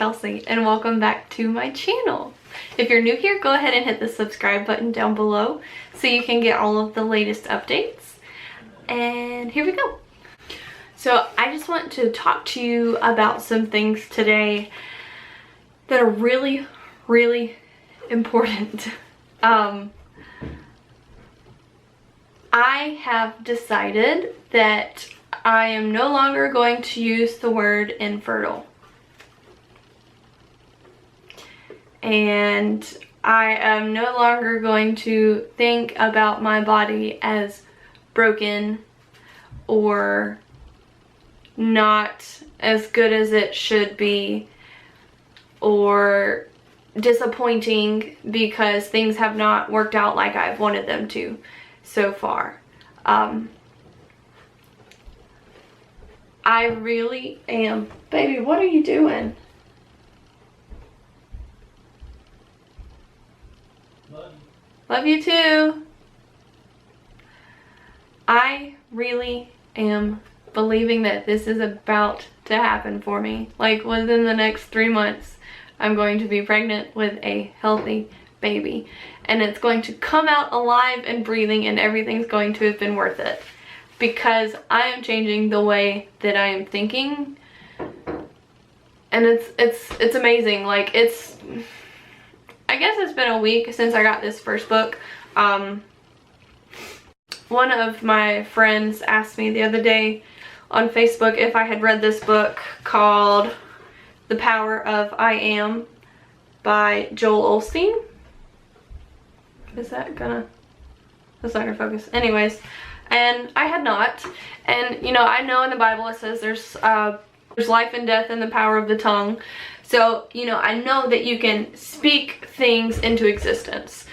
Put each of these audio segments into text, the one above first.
Kelsey, and welcome back to my channel. If you're new here, go ahead and hit the subscribe button down below so you can get all of the latest updates. And here we go. So I just want to talk to you about some things today that are really, really important. I have decided that I am no longer going to use the word infertile. And I am no longer going to think about my body as broken or not as good as it should be or disappointing because things have not worked out like I've wanted them to so far. I really am. Baby, what are you doing? Love you too. I really am believing that this is about to happen for me. Like within the next 3 months, I'm going to be pregnant with a healthy baby. And it's going to come out alive and breathing, and everything's going to have been worth it. Because I am changing the way that I am thinking. And it's amazing. Like I guess it's been a week since I got this first book. One of my friends asked me the other day on Facebook if I had read this book called The Power of I Am by Joel Osteen. That's not gonna focus. Anyways, and I had not. And you know, I know in the Bible it says there's life and death in the power of the tongue. So, you know, I know that you can speak things into existence.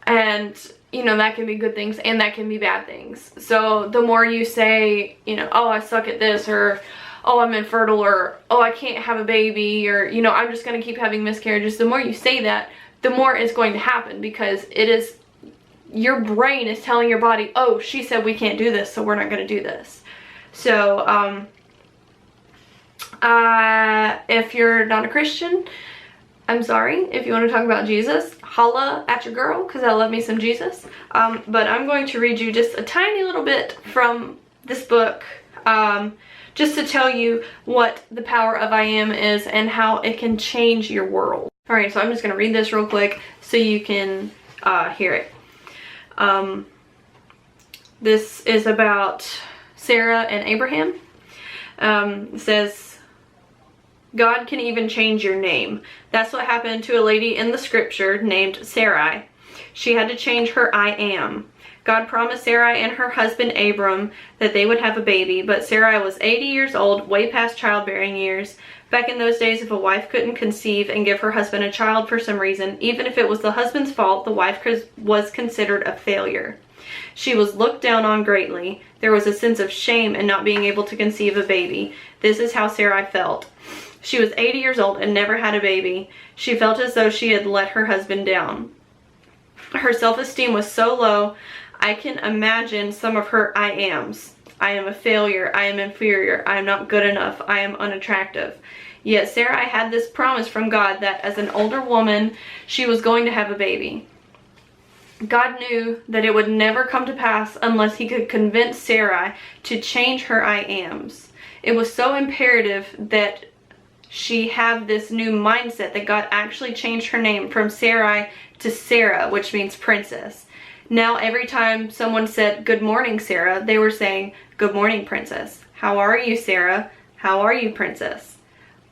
And, you know, that can be good things and that can be bad things. So the more you say, you know, oh, I suck at this, or oh, I'm infertile, or oh, I can't have a baby, or, you know, I'm just going to keep having miscarriages. The more you say that, the more it's going to happen, because it is, your brain is telling your body, oh, she said we can't do this, so we're not going to do this. So, if you're not a Christian, I'm sorry. If you want to talk about Jesus, holla at your girl, because I love me some Jesus. But I'm going to read you just a tiny little bit from this book, just to tell you what the power of I Am is and how it can change your world. Alright, so I'm just going to read this real quick so you can hear it. This is about Sarah and Abraham. It says, God can even change your name. That's what happened to a lady in the scripture named Sarai. She had to change her I am. God promised Sarai and her husband Abram that they would have a baby, but Sarai was 80 years old, way past childbearing years. Back in those days, if a wife couldn't conceive and give her husband a child for some reason, even if it was the husband's fault, the wife was considered a failure. She was looked down on greatly. There was a sense of shame in not being able to conceive a baby. This is how Sarai felt. She was 80 years old and never had a baby. She felt as though she had let her husband down. Her self-esteem was so low, I can imagine some of her I ams. I am a failure. I am inferior. I am not good enough. I am unattractive. Yet Sarai had this promise from God that as an older woman, she was going to have a baby. God knew that it would never come to pass unless he could convince Sarai to change her I ams. It was so imperative that she have this new mindset that God actually changed her name from Sarai to Sarah, which means princess. Now every time someone said, good morning, Sarah, they were saying, good morning, princess. How are you, Sarah? How are you, princess?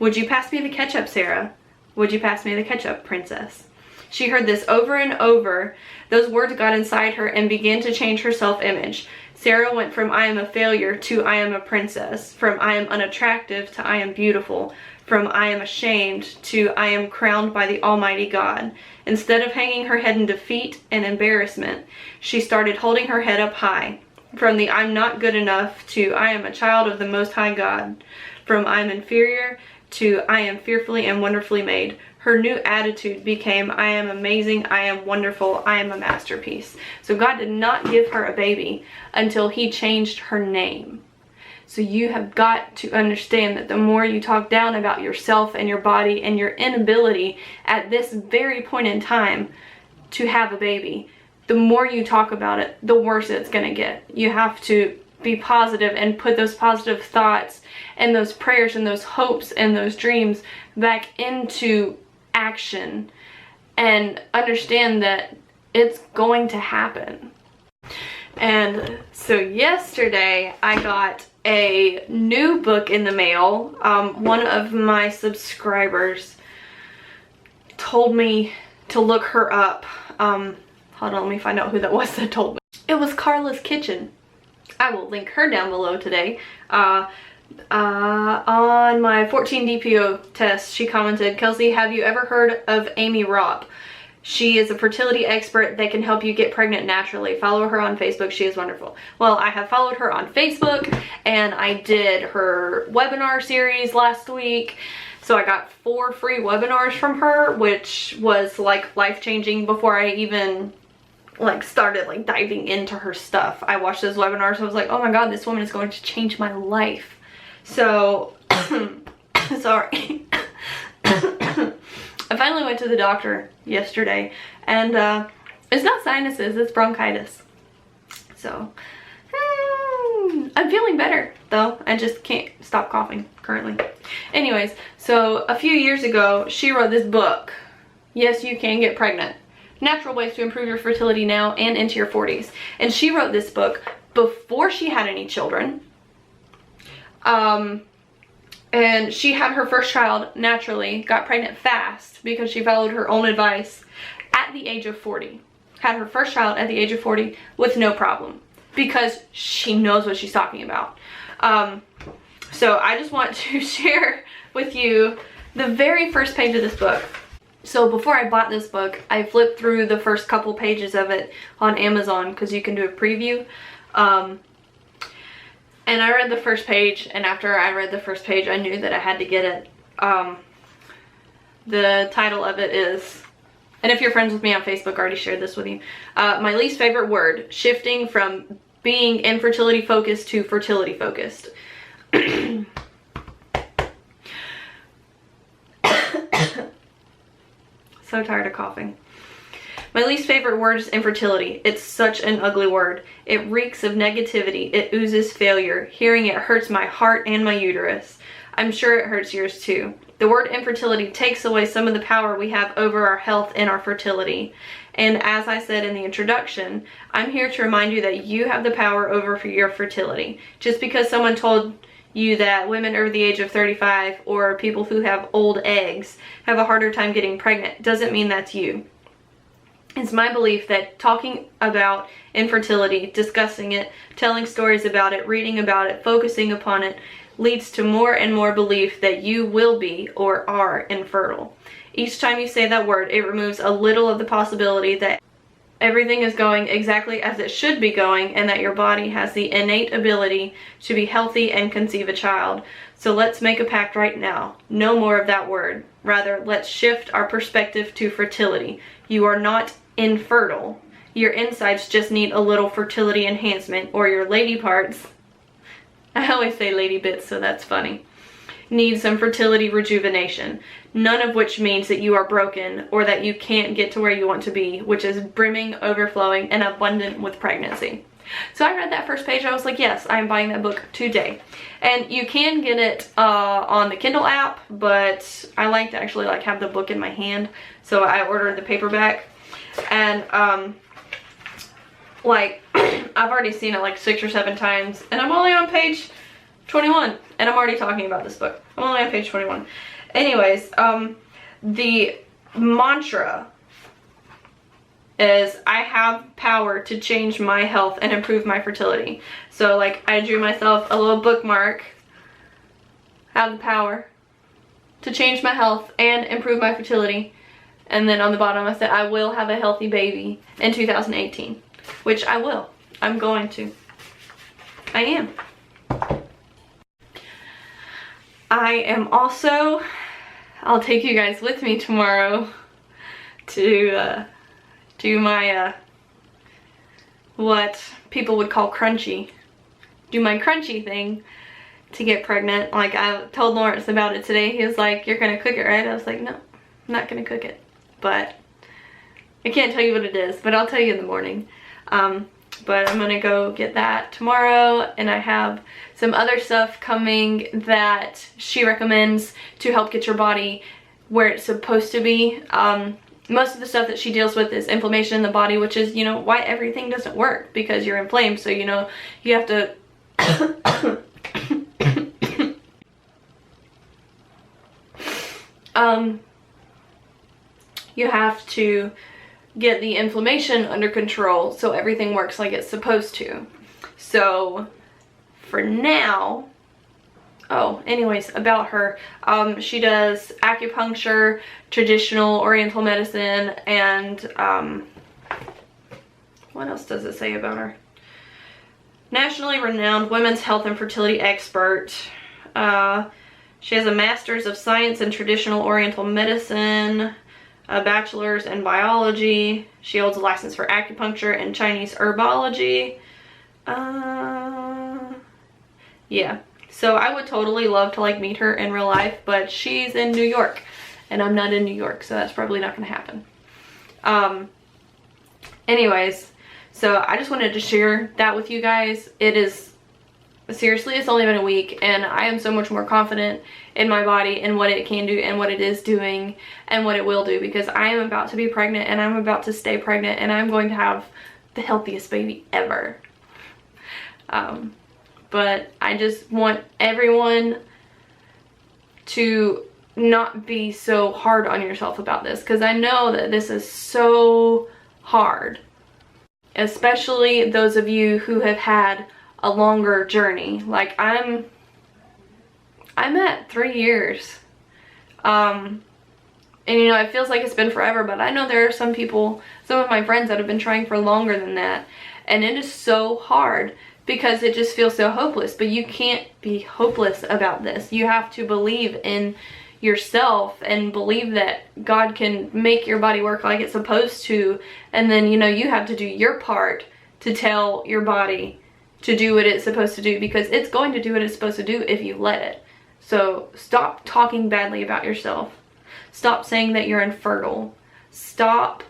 Would you pass me the ketchup, Sarah? Would you pass me the ketchup, princess? She heard this over and over. Those words got inside her and began to change her self-image. Sarah went from I am a failure to I am a princess, from I am unattractive to I am beautiful, from I am ashamed to I am crowned by the Almighty God. Instead of hanging her head in defeat and embarrassment, she started holding her head up high. From the I'm not good enough to I am a child of the Most High God. From I am inferior to I am fearfully and wonderfully made. Her new attitude became I am amazing, I am wonderful, I am a masterpiece. So God did not give her a baby until he changed her name. So you have got to understand that the more you talk down about yourself and your body and your inability at this very point in time to have a baby, the more you talk about it, the worse it's going to get. You have to be positive and put those positive thoughts and those prayers and those hopes and those dreams back into action and understand that it's going to happen. And so yesterday I got a new book in the mail. One of my subscribers told me to look her up. Hold on, let me find out who that was that told me. It was Karla's Kitchen. I will link her down below today. On my 14 DPO test, she commented, "Kelsey, have you ever heard of Aimee Raupp? She is a fertility expert that can help you get pregnant naturally. Follow her on Facebook. She is wonderful." Well, I have followed her on Facebook, and I did her webinar series last week. So I got 4 free webinars from her, which was like life-changing. Before I even like started like diving into her stuff, I watched those webinars. I was like, oh my god, this woman is going to change my life. So sorry. I finally went to the doctor yesterday, and it's not sinuses, it's bronchitis. So I'm feeling better though. I just can't stop coughing currently. Anyways, so a few years ago she wrote this book, Yes, You Can Get Pregnant, Natural Ways to Improve Your Fertility Now and into Your 40s. And she wrote this book before she had any children. And she had her first child naturally, got pregnant fast because she followed her own advice at the age of 40. Had her first child at the age of 40 with no problem because she knows what she's talking about. So I just want to share with you the very first page of this book. So before I bought this book, I flipped through the first couple pages of it on Amazon because you can do a preview. And I read the first page, and after I read the first page, I knew that I had to get it. The title of it is, and if you're friends with me on Facebook, I already shared this with you, my least favorite word, shifting from being infertility focused to fertility focused. So tired of coughing. My least favorite word is infertility. It's such an ugly word. It reeks of negativity. It oozes failure. Hearing it hurts my heart and my uterus. I'm sure it hurts yours too. The word infertility takes away some of the power we have over our health and our fertility. And as I said in the introduction, I'm here to remind you that you have the power over your fertility. Just because someone told you that women over the age of 35 or people who have old eggs have a harder time getting pregnant doesn't mean that's you. It's my belief that talking about infertility, discussing it, telling stories about it, reading about it, focusing upon it, leads to more and more belief that you will be or are infertile. Each time you say that word, it removes a little of the possibility that everything is going exactly as it should be going and that your body has the innate ability to be healthy and conceive a child. So let's make a pact right now. No more of that word. Rather, let's shift our perspective to fertility. You are not infertile. Your insides just need a little fertility enhancement, or your lady parts, I always say lady bits, so that's funny, need some fertility rejuvenation. None of which means that you are broken or that you can't get to where you want to be, which is brimming, overflowing, and abundant with pregnancy. So I read that first page. I was like, yes, I'm buying that book today. And you can get it on the Kindle app, but I like to actually like have the book in my hand, so I ordered the paperback. And like I've already seen it like 6 or 7 times, and I'm only on page 21, and I'm already talking about this book. I'm only on page 21. Anyways, the mantra is I have power to change my health and improve my fertility. So like I drew myself a little bookmark, have the power to change my health and improve my fertility. And then on the bottom I said I will have a healthy baby in 2018, which I will. I'm going to. I am. I am also, I'll take you guys with me tomorrow to do my what people would call crunchy. Do my crunchy thing. to get pregnant. Like, I told Lawrence about it today. He was like, you're gonna cook it, right? I was like, no, I'm not gonna cook it. But I can't tell you what it is, but I'll tell you in the morning. But I'm gonna go get that tomorrow, and I have some other stuff coming that she recommends to help get your body where it's supposed to be. Most of the stuff that she deals with is inflammation in the body, which is, you know, why everything doesn't work, because you're inflamed. So, you know, you have to you have to get the inflammation under control so everything works like it's supposed to. So for now, oh, anyways, about her, she does acupuncture, traditional oriental medicine, and what else does it say about her? Nationally renowned women's health and fertility expert. She has a master's of science in traditional oriental medicine, a bachelor's in biology. She holds a license for acupuncture and Chinese herbology. Yeah, so I would totally love to like meet her in real life, but she's in New York and I'm not in New York, so that's probably not gonna happen. Anyways, so I just wanted to share that with you guys. It is, seriously, it's only been a week and I am so much more confident in my body and what it can do and what it is doing and what it will do, because I am about to be pregnant and I'm about to stay pregnant and I'm going to have the healthiest baby ever. But I just want everyone to not be so hard on yourself about this, because I know that this is so hard, especially those of you who have had a longer journey. Like I'm at 3 years. And you know, it feels like it's been forever, but I know there are some people, some of my friends that have been trying for longer than that, and it is so hard because it just feels so hopeless. But you can't be hopeless about this. You have to believe in yourself and believe that God can make your body work like it's supposed to, and then, you know, you have to do your part to tell your body to do what it's supposed to do, because it's going to do what it's supposed to do if you let it. So stop talking badly about yourself. Stop saying that you're infertile. Stop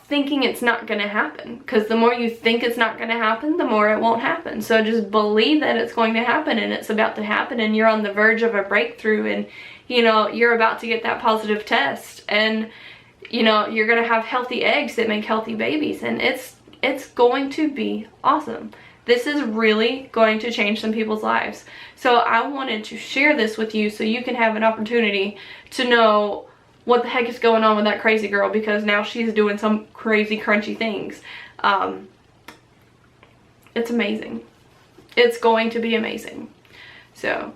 thinking it's not gonna happen, because the more you think it's not gonna happen, the more it won't happen. So just believe that it's going to happen, and it's about to happen, and you're on the verge of a breakthrough, and you know, you're about to get that positive test, and you know, you're gonna have healthy eggs that make healthy babies, and it's going to be awesome. This is really going to change some people's lives. So I wanted to share this with you so you can have an opportunity to know what the heck is going on with that crazy girl, because now she's doing some crazy crunchy things. It's amazing. It's going to be amazing. So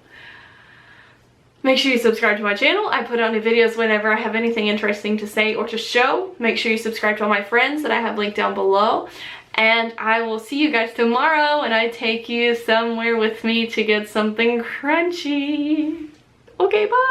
make sure you subscribe to my channel. I put out new videos whenever I have anything interesting to say or to show. Make sure you subscribe to all my friends that I have linked down below. And I will see you guys tomorrow when I take you somewhere with me to get something crunchy. Okay, bye.